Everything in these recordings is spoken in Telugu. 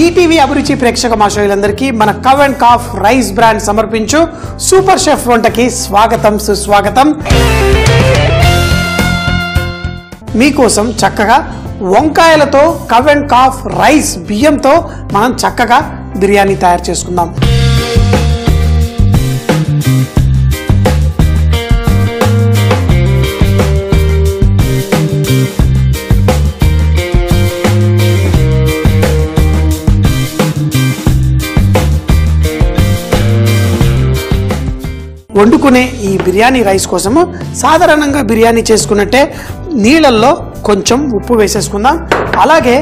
ఈటీవీ అభిరుచి ప్రేక్షక మాషోయులందరికీ మన cow and calf rice brand సమర్పించు సూపర్ షెఫ్ వంటకి స్వాగతం సుస్వాగతం. మీకోసం చక్కగా వంకాయలతో కవ్ అండ్ కాఫ్ రైస్ బియ్యంతో మనం చక్కగా బిర్యానీ తయారు చేసుకుందాం. వండుకునే ఈ బిర్యానీ రైస్ కోసము సాధారణంగా బిర్యానీ చేసుకున్నట్టే నీళ్ళల్లో కొంచెం ఉప్పు వేసేసుకుందాం. అలాగే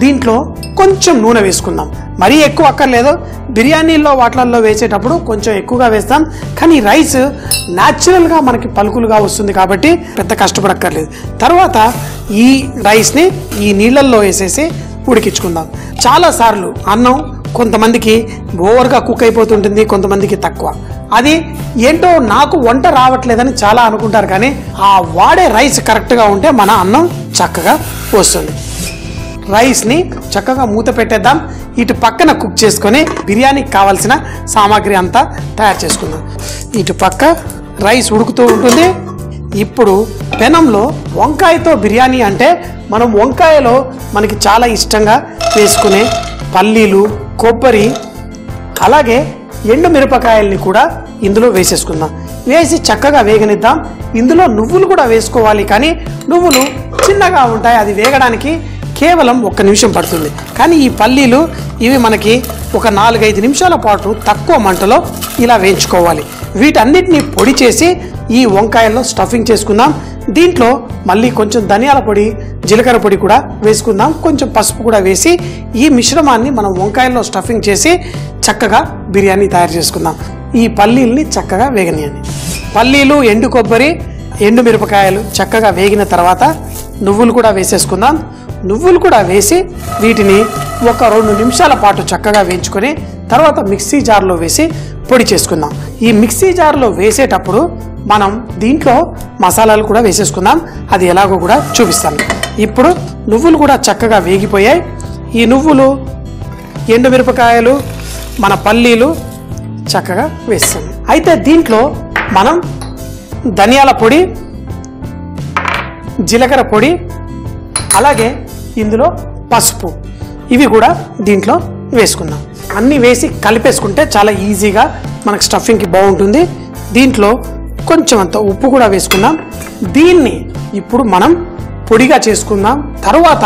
దీంట్లో కొంచెం నూనె వేసుకుందాం. మరీ ఎక్కువ అక్కర్లేదు. బిర్యానీల్లో వాటిల్లో వేసేటప్పుడు కొంచెం ఎక్కువగా వేస్తాం. కానీ రైస్ న్యాచురల్గా మనకి పలుకులుగా వస్తుంది కాబట్టి పెద్ద కష్టపడక్కర్లేదు. తర్వాత ఈ రైస్ని ఈ నీళ్ళల్లో వేసేసి ఉడికించుకుందాం. చాలాసార్లు అన్నం కొంతమందికి ఓవర్గా కుక్ అయిపోతుంటుంది, కొంతమందికి తక్కువ. అది ఏంటో నాకు వంట రావట్లేదని చాలా అనుకుంటారు. కానీ ఆ వాడే రైస్ కరెక్ట్గా ఉంటే మన అన్నం చక్కగా వస్తుంది. రైస్ని చక్కగా మూత పెట్టేద్దాం. ఇటు పక్కన కుక్ చేసుకొని బిర్యానీకి కావాల్సిన సామాగ్రి అంతా తయారు చేసుకుందాం. ఇటు పక్క రైస్ ఉడుకుతూ ఉంటుంది. ఇప్పుడు పెనంలో వంకాయతో బిర్యానీ అంటే మనం వంకాయలో మనకి చాలా ఇష్టంగా వేసుకునే పల్లీలు, కొబ్బరి, అలాగే ఎండు మిరపకాయల్ని కూడా ఇందులో వేసేసుకుందాం. వేసి చక్కగా వేగనిద్దాం. ఇందులో నువ్వులు కూడా వేసుకోవాలి. కానీ నువ్వులు చిన్నగా ఉంటాయి, అది వేగడానికి కేవలం 1 నిమిషం పడుతుంది. కానీ ఈ పల్లీలు ఇవి మనకి ఒక 4-5 నిమిషాల పాటు తక్కువ మంటలో ఇలా వేయించుకోవాలి. వీటన్నిటిని పొడి చేసి ఈ వంకాయల్లో స్టఫింగ్ చేసుకుందాం. దీంట్లో మళ్ళీ కొంచెం ధనియాల పొడి, జీలకర్ర పొడి కూడా వేసుకుందాం. కొంచెం పసుపు కూడా వేసి ఈ మిశ్రమాన్ని మనం వంకాయల్లో స్టఫింగ్ చేసి చక్కగా బిర్యానీ తయారు చేసుకుందాం. ఈ పల్లీల్ని చక్కగా వేగనీయండి. పల్లీలు, ఎండు కొబ్బరి, ఎండు మిరపకాయలు చక్కగా వేగిన తర్వాత నువ్వులు కూడా వేసేసుకుందాం. నువ్వులు కూడా వేసి వీటిని ఒక 2 నిమిషాల పాటు చక్కగా వేయించుకొని తర్వాత మిక్సీ జార్లో వేసి పొడి చేసుకుందాం. ఈ మిక్సీ జార్లో వేసేటప్పుడు మనం దీంట్లో మసాలాలు కూడా వేసేసుకుందాం. అది ఎలాగో కూడా చూపిస్తాను. ఇప్పుడు నువ్వులు కూడా చక్కగా వేగిపోయాయి. ఈ నువ్వులు, ఎండు మిరపకాయలు, మన పల్లీలు చక్కగా వేస్తాం. అయితే దీంట్లో మనం ధనియాల పొడి, జీలకర్ర పొడి, అలాగే ఇందులో పసుపు ఇవి కూడా దీంట్లో వేసుకుందాం. అన్నీ వేసి కలిపేసుకుంటే చాలా ఈజీగా మనకు స్టఫింగ్కి బాగుంటుంది. దీంట్లో కొంచెం అంత ఉప్పు కూడా వేసుకుందాం. దీన్ని ఇప్పుడు మనం పొడిగా చేసుకుందాం. తర్వాత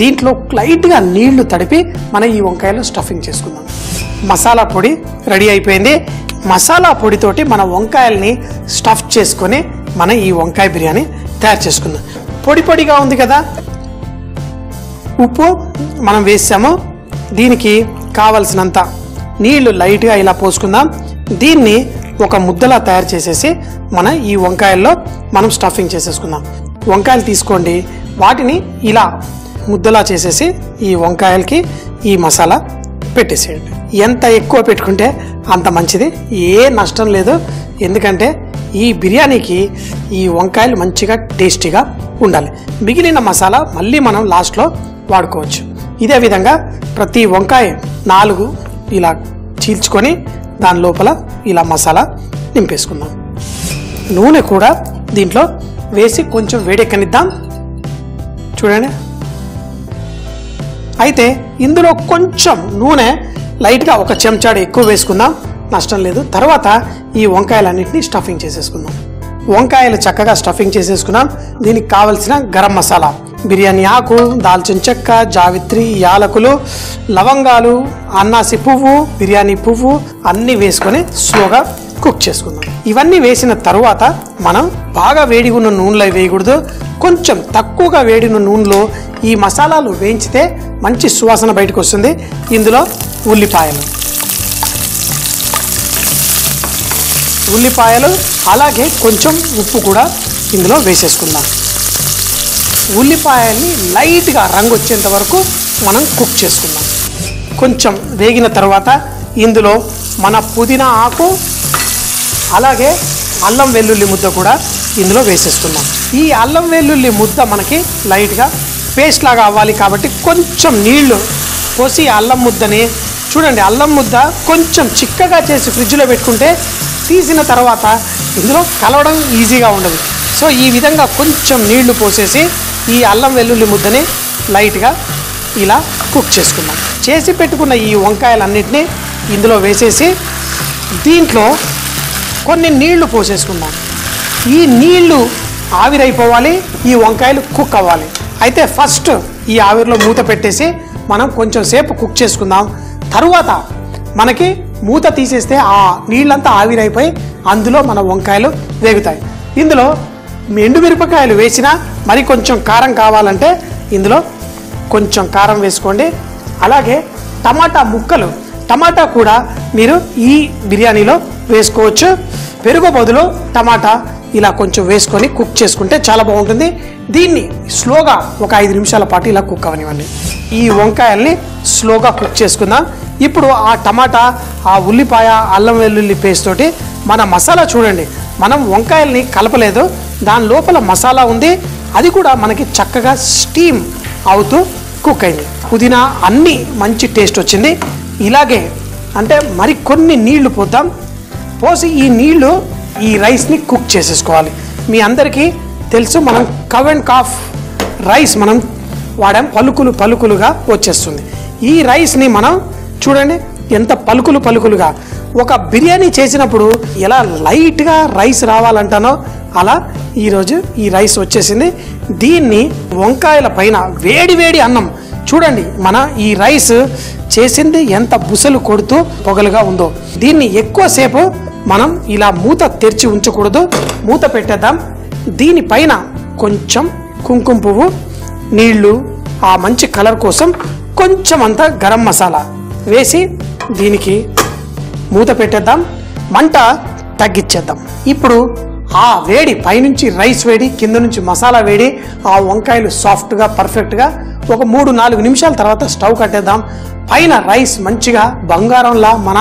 దీంట్లో లైట్గా నీళ్లు తడిపి మనం ఈ వంకాయలో స్టఫింగ్ చేసుకుందాం. మసాలా పొడి రెడీ అయిపోయింది. మసాలా పొడితోటి మన వంకాయల్ని స్టఫ్ చేసుకొని మనం ఈ వంకాయ బిర్యానీ తయారు చేసుకుందాం. పొడి పొడిగా ఉంది కదా. ఉప్పు మనం వేసాము. దీనికి కావలసినంత నీళ్లు లైట్గా ఇలా పోసుకుందాం. దీన్ని ఒక ముద్దలా తయారు చేసేసి మనం ఈ వంకాయల్లో మనం స్టఫింగ్ చేసేసుకుందాం. వంకాయలు తీసుకోండి, వాటిని ఇలా ముద్దలా చేసేసి ఈ వంకాయలకి ఈ మసాలా పెట్టేసేయండి. ఎంత ఎక్కువ పెట్టుకుంటే అంత మంచిది, ఏ నష్టం లేదు. ఎందుకంటే ఈ బిర్యానీకి ఈ వంకాయలు మంచిగా టేస్టీగా ఉండాలి. మిగిలిన మసాలా మళ్ళీ మనం లాస్ట్లో వాడుకోవచ్చు. ఇదే విధంగా ప్రతి వంకాయ 4 ఇలా చీల్చుకొని దాని లోపల ఇలా మసాలా నింపేసుకుందాం. నూనె కూడా దీంట్లో వేసి కొంచెం వేడెక్కనిద్దాం. చూడండి. అయితే ఇందులో కొంచెం నూనె లైట్గా 1 చెంచాడు ఎక్కువ వేసుకుందాం, నష్టం లేదు. తర్వాత ఈ వంకాయలన్నింటినీ స్టఫింగ్ చేసేసుకుందాం. వంకాయలు చక్కగా స్టఫింగ్ చేసేసుకున్నాం. దీనికి కావలసిన గరం మసాలా, బిర్యానీ ఆకు, దాల్చిన చెక్క, జావిత్రి, యాలకులు, లవంగాలు, అన్నాసి పువ్వు, బిర్యానీ పువ్వు అన్నీ వేసుకొని స్లోగా కుక్ చేసుకుందాం. ఇవన్నీ వేసిన తరువాత మనం బాగా వేడిగా ఉన్న నూనెలో వేయకూడదు. కొంచెం తక్కువగా వేడిన నూనెలో ఈ మసాలాలు వేయించితే మంచి సువాసన బయటకు వస్తుంది. ఇందులో ఉల్లిపాయలు అలాగే కొంచెం ఉప్పు కూడా ఇందులో వేసేసుకుందాం. ఉల్లిపాయల్ని లైట్గా రంగు వచ్చేంత వరకు మనం కుక్ చేసుకుందాం. కొంచెం వేగిన తర్వాత ఇందులో మన పుదీనా ఆకు అలాగే అల్లం వెల్లుల్లి ముద్ద కూడా ఇందులో వేసేసుకుందాం. ఈ అల్లం వెల్లుల్లి ముద్ద మనకి లైట్గా పేస్ట్ లాగా అవ్వాలి కాబట్టి కొంచెం నీళ్లు పోసి అల్లం ముద్దని చూడండి, అల్లం ముద్ద కొంచెం చిక్కగా చేసి ఫ్రిడ్జ్లో పెట్టుకుంటే తీసిన తర్వాత ఇందులో కలవడం ఈజీగా ఉండదు. సో ఈ విధంగా కొంచెం నీళ్లు పోసేసి ఈ అల్లం వెల్లుల్లి ముద్దని లైట్గా ఇలా కుక్ చేసుకుందాం. చేసి పెట్టుకున్న ఈ వంకాయలన్నిటినీ ఇందులో వేసేసి దీంట్లో కొన్ని నీళ్లు పోసేసుకుందాం. ఈ నీళ్లు ఆవిరైపోవాలి, ఈ వంకాయలు కుక్ అవ్వాలి. అయితే ఫస్ట్ ఈ ఆవిరిలో మూత పెట్టేసి మనం కొంచెం సేపు కుక్ చేసుకుందాం. తరువాత మనకి మూత తీసేస్తే ఆ నీళ్ళంతా ఆవిరైపోయి అందులో మన వంకాయలు వేగుతాయి. ఇందులో ఎండుమిరపకాయలు వేసినా మరి కొంచెం కారం కావాలంటే ఇందులో కొంచెం కారం వేసుకోండి. అలాగే టమాటా ముక్కలు, టమాటా కూడా మీరు ఈ బిర్యానీలో వేసుకోవచ్చు. పెరుగు బదులు టమాటా ఇలా కొంచెం వేసుకొని కుక్ చేసుకుంటే చాలా బాగుంటుంది. దీన్ని స్లోగా ఒక 5 నిమిషాల పాటు ఇలా కుక్ అవనివ్వండి. ఈ వంకాయల్ని స్లోగా కుక్ చేసుకుందాం. ఇప్పుడు ఆ టమాటా, ఆ ఉల్లిపాయ, అల్లం వెల్లుల్లి పేస్ట్ తోటి మన మసాలా చూడండి, మనం వంకాయల్ని కలపలేదు, దాని లోపల మసాలా ఉంది, అది కూడా మనకి చక్కగా స్టీమ్ అవుతూ కుక్ అయింది. పుదీనా అన్నీ మంచి టేస్ట్ వచ్చింది. ఇలాగే అంటే మరి కొన్ని నీళ్లు పోద్దాం. పోసి ఈ నీళ్లు ఈ రైస్ని కుక్ చేసేసుకోవాలి. మీ అందరికీ తెలుసు, మనం కవ్ అండ్ కాఫ్ రైస్ మనం వాడాం, పలుకులు పలుకులుగా వచ్చేస్తుంది. ఈ రైస్ని మనం చూడండి ఎంత పలుకులు పలుకులుగా, ఒక బిర్యానీ చేసినప్పుడు ఎలా లైట్గా రైస్ రావాలంటానో అలా ఈరోజు ఈ రైస్ వచ్చేసింది. దీన్ని వంకాయల పైన వేడి వేడి అన్నం చూడండి, మన ఈ రైస్ చేసింది ఎంత బుసలు కొడుతూ పొగలుగా ఉందో. దీన్ని ఎక్కువసేపు మనం ఇలా మూత తెరిచి ఉంచకూడదు, మూత పెట్టేద్దాం. దీనిపైన కొంచెం కుంకుమ పువ్వు, నీళ్లు, ఆ మంచి కలర్ కోసం కొంచెం అంత గరం మసాలా వేసి దీనికి మూత పెట్టేద్దాం. మంట తగ్గించేద్దాం. ఇప్పుడు ఆ వేడి, పైనుంచి రైస్ వేడి, కింద నుంచి మసాలా వేడి, ఆ వంకాయలు సాఫ్ట్గా పర్ఫెక్ట్గా ఒక 3-4 నిమిషాల తర్వాత స్టవ్ కట్టేద్దాం. పైన రైస్ మంచిగా బంగారంలా మన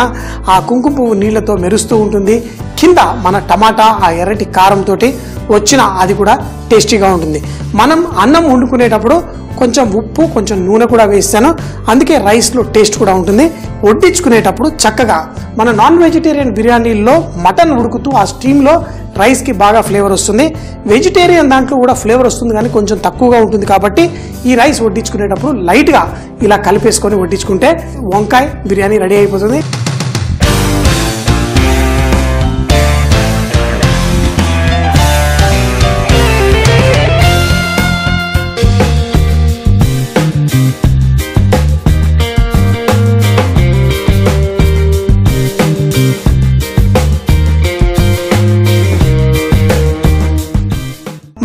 ఆ కుంకుమ పువ్వు నీళ్లతో మెరుస్తూ ఉంటుంది. కింద మన టమాటా ఆ ఎర్రటి కారంతో వచ్చిన అది కూడా టేస్టీగా ఉంటుంది. మనం అన్నం వండుకునేటప్పుడు కొంచెం ఉప్పు, కొంచెం నూనె కూడా వేస్తాను, అందుకే రైస్లో టేస్ట్ కూడా ఉంటుంది. వడ్డించుకునేటప్పుడు చక్కగా మన నాన్ వెజిటేరియన్ బిర్యానీల్లో మటన్ ఉడుకుతూ ఆ స్టీమ్లో రైస్కి బాగా ఫ్లేవర్ వస్తుంది. వెజిటేరియన్ దాంట్లో కూడా ఫ్లేవర్ వస్తుంది, కానీ కొంచెం తక్కువగా ఉంటుంది. కాబట్టి ఈ రైస్ వడ్డించుకునేటప్పుడు లైట్గా ఇలా కలిపేసుకొని వడ్డించుకుంటే వంకాయ బిర్యానీ రెడీ అయిపోతుంది.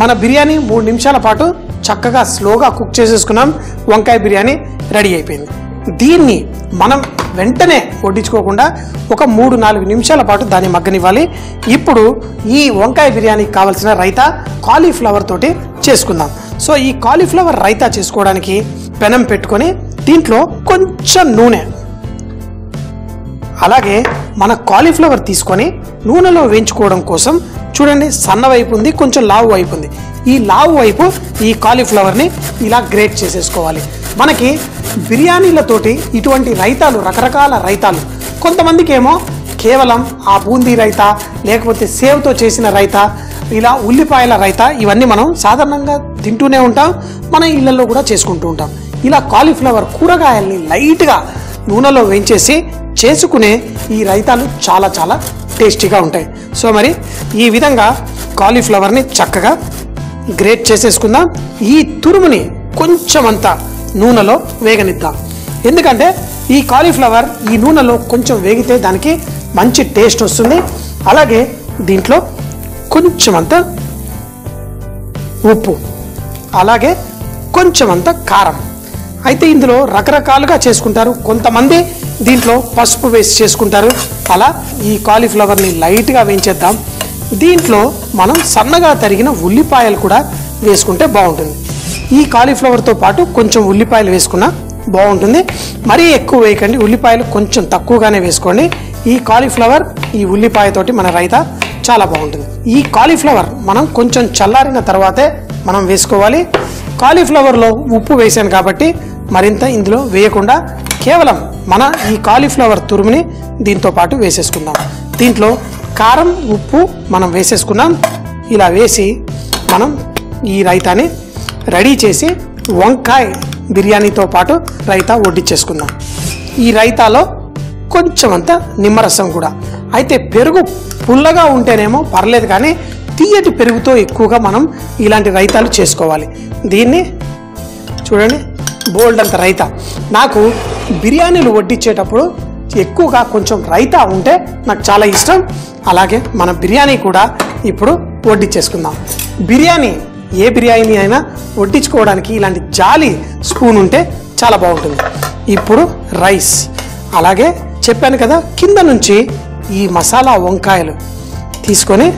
మన బిర్యానీ 3 నిమిషాల పాటు చక్కగా స్లోగా కుక్ చేసేసుకున్నాం. వంకాయ బిర్యానీ రెడీ అయిపోయింది. దీన్ని మనం వెంటనే వడ్డించుకోకుండా ఒక 3-4 నిమిషాల పాటు దాన్ని మగ్గనివ్వాలి. ఇప్పుడు ఈ వంకాయ బిర్యానీకి కావాల్సిన రైతా కాలీఫ్లవర్ తోటి చేసుకుందాం. సో ఈ కాలీఫ్లవర్ రైతా చేసుకోవడానికి పెనం పెట్టుకొని దీంట్లో కొంచెం నూనె, అలాగే మన కాలీఫ్లవర్ తీసుకొని నూనెలో వేయించుకోవడం కోసం చూడండి, సన్న వైపు ఉంది, కొంచెం లావు వైపు ఉంది. ఈ లావు వైపు ఈ కాలీఫ్లవర్ని ఇలా గ్రేట్ చేసేసుకోవాలి. మనకి బిర్యానీలతోటి ఇటువంటి రైతాలు, రకరకాల రైతాలు, కొంతమందికి ఏమో కేవలం ఆ బూందీ రైతా, లేకపోతే సేవ్తో చేసిన రైతా, ఇలా ఉల్లిపాయల రైతా, ఇవన్నీ మనం సాధారణంగా తింటూనే ఉంటాం, మన ఇళ్లలో కూడా చేసుకుంటూ ఉంటాం. ఇలా కాలీఫ్లవర్ కూరగాయల్ని లైట్గా నూనెలో వేయించేసి చేసుకునే ఈ రైతాలు చాలా చాలా టేస్టీగా ఉంటాయి. సో మరి ఈ విధంగా కాలీఫ్లవర్ని చక్కగా గ్రేట్ చేసేసుకుందాం. ఈ తురుముని కొంచెం అంతా నూనెలో వేగనిద్దాం. ఎందుకంటే ఈ కాలీఫ్లవర్ ఈ నూనెలో కొంచెం వేగితే దానికి మంచి టేస్ట్ వస్తుంది. అలాగే దీంట్లో కొంచెం అంత ఉప్పు, అలాగే కొంచెం అంత కారం. అయితే ఇందులో రకరకాలుగా చేసుకుంటారు. కొంతమంది దీంట్లో పసుపు వేసి చేసుకుంటారు. అలా ఈ కాలీఫ్లవర్ని లైట్గా వేయించేద్దాం. దీంట్లో మనం సన్నగా తరిగిన ఉల్లిపాయలు కూడా వేసుకుంటే బాగుంటుంది. ఈ కాలీఫ్లవర్తో పాటు కొంచెం ఉల్లిపాయలు వేసుకున్నా బాగుంటుంది. మరీ ఎక్కువ వేయకండి, ఉల్లిపాయలు కొంచెం తక్కువగానే వేసుకోండి. ఈ కాలీఫ్లవర్, ఈ ఉల్లిపాయతోటి మన రైతా చాలా బాగుంటుంది. ఈ కాలీఫ్లవర్ మనం కొంచెం చల్లారిన తర్వాతే మనం వేసుకోవాలి. కాలీఫ్లవర్లో ఉప్పు వేసాను కాబట్టి మరింత ఇందులో వేయకుండా కేవలం మన ఈ కాలీఫ్లవర్ తురుముని దీంతో పాటు వేసేసుకుందాం. దీంట్లో కారం ఉప్పు మనం వేసేసుకున్నాం. ఇలా వేసి మనం ఈ రైతాని రెడీ చేసి వంకాయ బిర్యానీతో పాటు రైతా వడ్డించేసుకుందాం. ఈ రైతాలో కొంచెం అంత నిమ్మరసం కూడా. అయితే పెరుగు పుల్లగా ఉంటేనేమో పర్లేదు, కానీ తీయటి పెరుగుతో ఎక్కువగా మనం ఇలాంటి రైతాలు చేసుకోవాలి. దీన్ని చూడండి, బోల్డ్ అంత రైతా. నాకు బిర్యానీలు వడ్డించేటప్పుడు ఎక్కువగా కొంచెం రైతా ఉంటే నాకు చాలా ఇష్టం. అలాగే మన బిర్యానీ కూడా ఇప్పుడు వడ్డించేసుకుందాం. బిర్యానీ ఏ బిర్యానీ అయినా వడ్డించుకోవడానికి ఇలాంటి జాలి స్పూన్ ఉంటే చాలా బాగుంటుంది. ఇప్పుడు రైస్, అలాగే చెప్పాను కదా కింద నుంచి ఈ మసాలా వంకాయలు తీసుకొని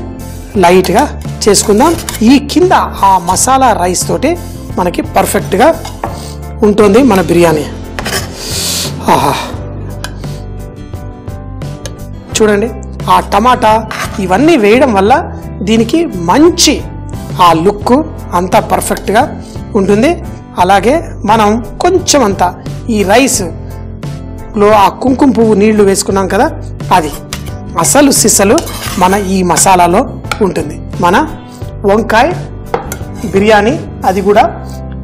లైట్గా చేసుకుందాం. ఈ కింద ఆ మసాలా రైస్ తోటి మనకి పర్ఫెక్ట్గా ఉంటుంది మన బిర్యానీ. ఆహా, చూడండి ఆ టమాటా ఇవన్నీ వేయడం వల్ల దీనికి మంచి ఆ లుక్ అంతా పర్ఫెక్ట్గా ఉంటుంది. అలాగే మనం కొంచెం అంతా ఈ రైస్లో ఆ కుంకుమ పువ్వు నీళ్లు వేసుకున్నాం కదా, అది అసలు సిసలు మన ఈ మసాలాలో ఉంటుంది. మన వంకాయ బిర్యానీ, అది కూడా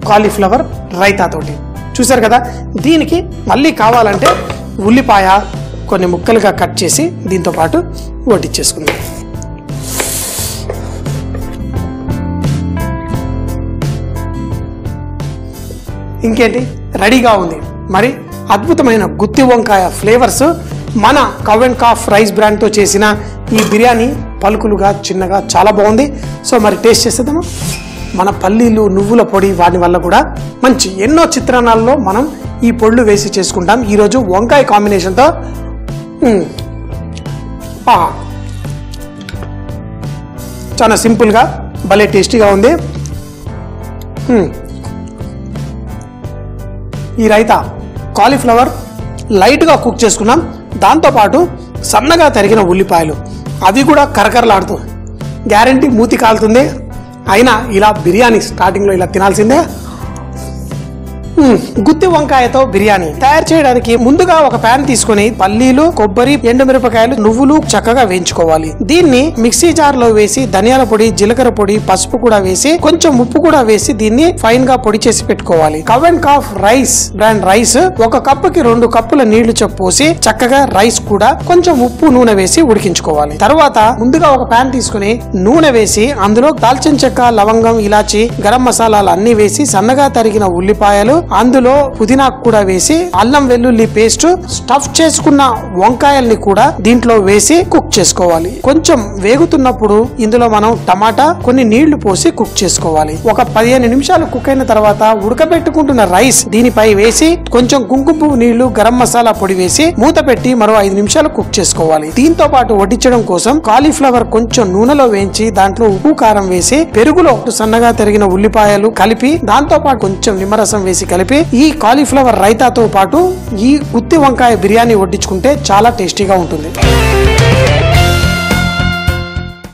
కాలీఫ్లవర్ రైతాతోటి. చూసారు కదా. దీనికి మళ్ళీ కావాలంటే ఉల్లిపాయ కొన్ని ముక్కలుగా కట్ చేసి దీంతో పాటు వడ్డించేసుకుందాం. ఇంకేంటి, రెడీగా ఉంది మరి అద్భుతమైన గుత్తి వంకాయ ఫ్లేవర్స్. మన కవ్ అండ్ కాఫ్ రైస్ బ్రాండ్తో చేసిన ఈ బిర్యానీ పలుకులుగా చిన్నగా చాలా బాగుంది. సో మరి టేస్ట్ చేసేద్దామా. మన పల్లీలు నువ్వుల పొడి వాటి వల్ల కూడా మంచి ఎన్నో చిత్రాన్నాల్లో మనం ఈ పొళ్ళు వేసి చేసుకుంటాం. ఈరోజు వంకాయ కాంబినేషన్తో చాలా సింపుల్గా భలే టేస్టీగా ఉంది. ఈ రైతా కాలీఫ్లవర్ లైట్గా కుక్ చేసుకున్నాం. దాంతోపాటు సన్నగా తరిగిన ఉల్లిపాయలు, అవి కూడా కరకరలాడుతూ గ్యారంటీ మూతి కాలుతుంది. అయినా ఇలా బిర్యానీ స్టార్టింగ్లో ఇలా తినాల్సిందే. గుత్తి వంకాయతో బిర్యానీ తయారు చేయడానికి ముందుగా ఒక ప్యాన్ తీసుకుని పల్లీలు, కొబ్బరి, ఎండుమిరపకాయలు, నువ్వులు చక్కగా వేయించుకోవాలి. దీన్ని మిక్సీ జార్ లో వేసి ధనియాల పొడి, జీలకర్ర పొడి, పసుపు కూడా వేసి కొంచెం ఉప్పు కూడా వేసి దీన్ని ఫైన్ గా పొడి చేసి పెట్టుకోవాలి. Cow and calf rice brand rice 1 కప్పుకి 2 కప్పుల నీళ్లు పోసి చక్కగా రైస్ కూడా కొంచెం ఉప్పు, నూనె వేసి ఉడికించుకోవాలి. తర్వాత ముందుగా ఒక ప్యాన్ తీసుకుని నూనె వేసి అందులో దాల్చిన చెక్క, లవంగం, ఇలాచి, గరం మసాలాలు అన్ని వేసి సన్నగా తరిగిన ఉల్లిపాయలు, అందులో పుదీనా కూడా వేసి అల్లం వెల్లుల్లి పేస్ట్, స్టఫ్ చేసుకున్న వంకాయల్ని కూడా దీంట్లో వేసి కుక్ చేసుకోవాలి. కొంచెం వేగుతున్నప్పుడు ఇందులో మనం టమాటా, కొన్ని నీళ్లు పోసి కుక్ చేసుకోవాలి. ఒక 15 నిమిషాలు కుక్ అయిన తర్వాత ఉడకబెట్టుకుంటున్న రైస్ దీనిపై వేసి కొంచెం కుంకుమ పువ్వు నీళ్లు, గరం మసాలా పొడి వేసి మూత పెట్టి మరో 5 నిమిషాలు కుక్ చేసుకోవాలి. దీంతో పాటు వడ్డించడం కోసం కాలీఫ్లవర్ కొంచెం నూనెలో వేయించి దాంట్లో ఉప్పు, కారం వేసి పెరుగులో సన్నగా తరిగిన ఉల్లిపాయలు కలిపి దాంతో పాటు కొంచెం నిమ్మరసం వేసి కలిపి ఈ కాలీఫ్లవర్ రైతాతో పాటు ఈ గుత్తి వంకాయ బిర్యానీ వడ్డించుకుంటే చాలా టేస్టీగా ఉంటుంది.